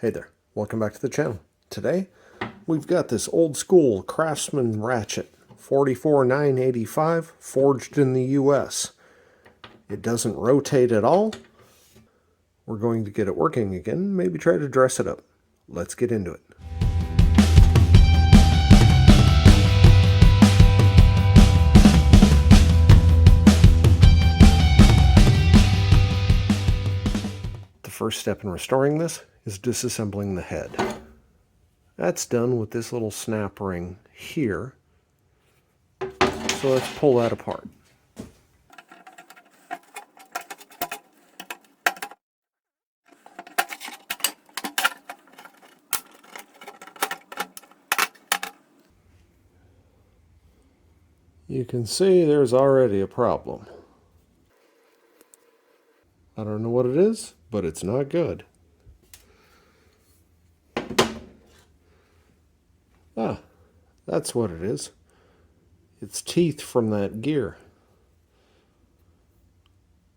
Hey there, welcome back to the channel. Today, we've got this old school Craftsman Ratchet, 44,985, forged in the US. It doesn't rotate at all. We're going to get it working again, maybe try to dress it up. Let's get into it. The first step in restoring this is disassembling the head. That's done with this little snap ring here. So let's pull that apart. You can see there's already a problem. I don't know what it is, but it's not good. Ah, that's what it is. It's teeth from that gear.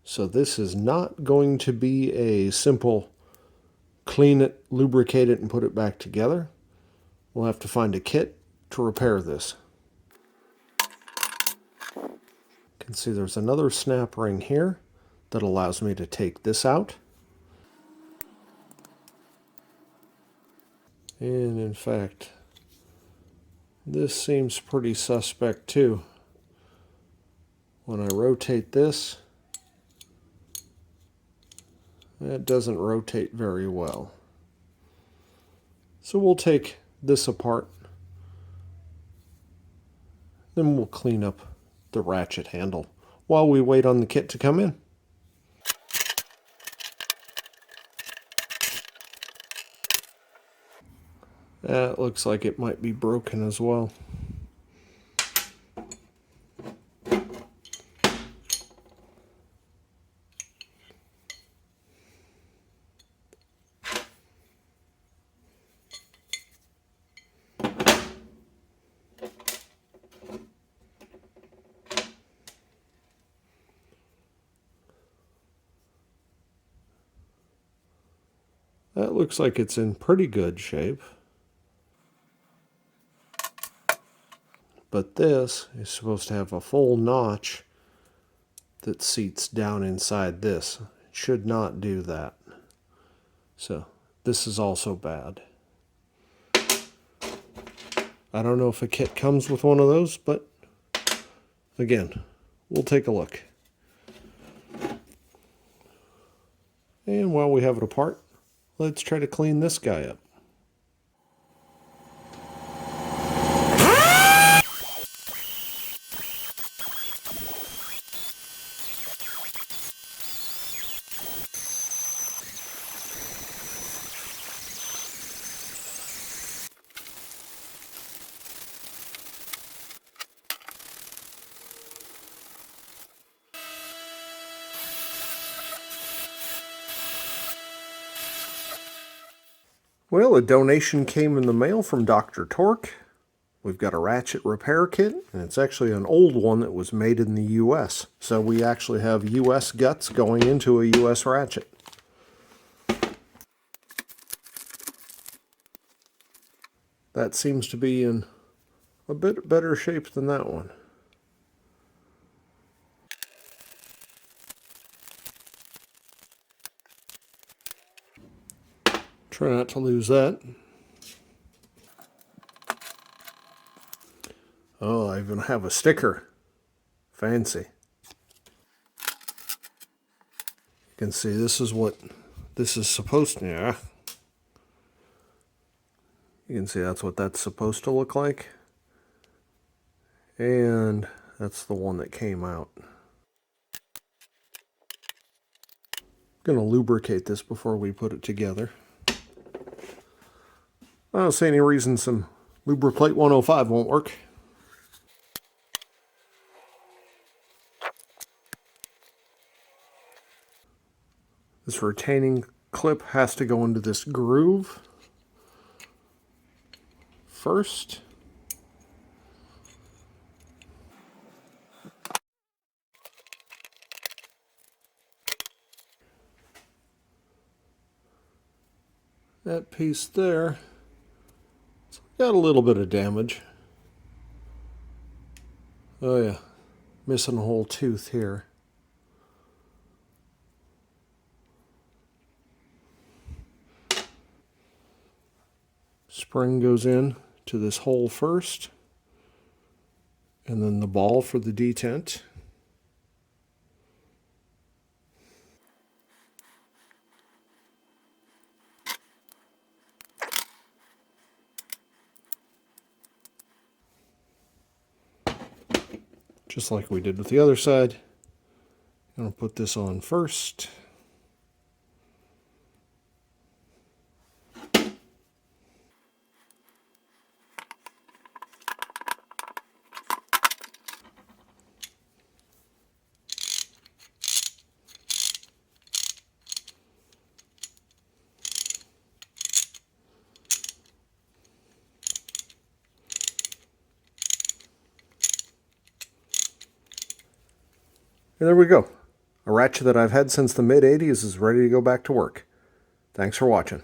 So this is not going to be a simple clean it, lubricate it, and put it back together. We'll have to find a kit to repair this. You can see there's another snap ring here that allows me to take this out. And in fact, this seems pretty suspect too. When I rotate this, it doesn't rotate very well. So we'll take this apart. Then we'll clean up the ratchet handle while we wait on the kit to come in. That looks like it might be broken as well. That looks like it's in pretty good shape. But this is supposed to have a full notch that seats down inside this. It should not do that. So this is also bad. I don't know if a kit comes with one of those, but again, we'll take a look. And while we have it apart, let's try to clean this guy up. Well, a donation came in the mail from Dr. Torque. We've got a ratchet repair kit, and it's actually an old one that was made in the US. So we actually have US guts going into a US ratchet. That seems to be in a bit better shape than that one. Try not to lose that. Oh, I even have a sticker. Fancy. You can see this is what this is supposed to, yeah. You can see that's what that's supposed to look like. And that's the one that came out. I'm going to lubricate this before we put it together. I don't see any reason some Lubriplate 105 won't work. This retaining clip has to go into this groove first. That piece there, it's got a little bit of damage. Oh yeah, missing a whole tooth here. Spring goes in to this hole first, and then the ball for the detent. Just like we did with the other side. I'm going to put this on first. And there we go. A Ratchet that I've had since the mid-'80s is ready to go back to work. Thanks for watching.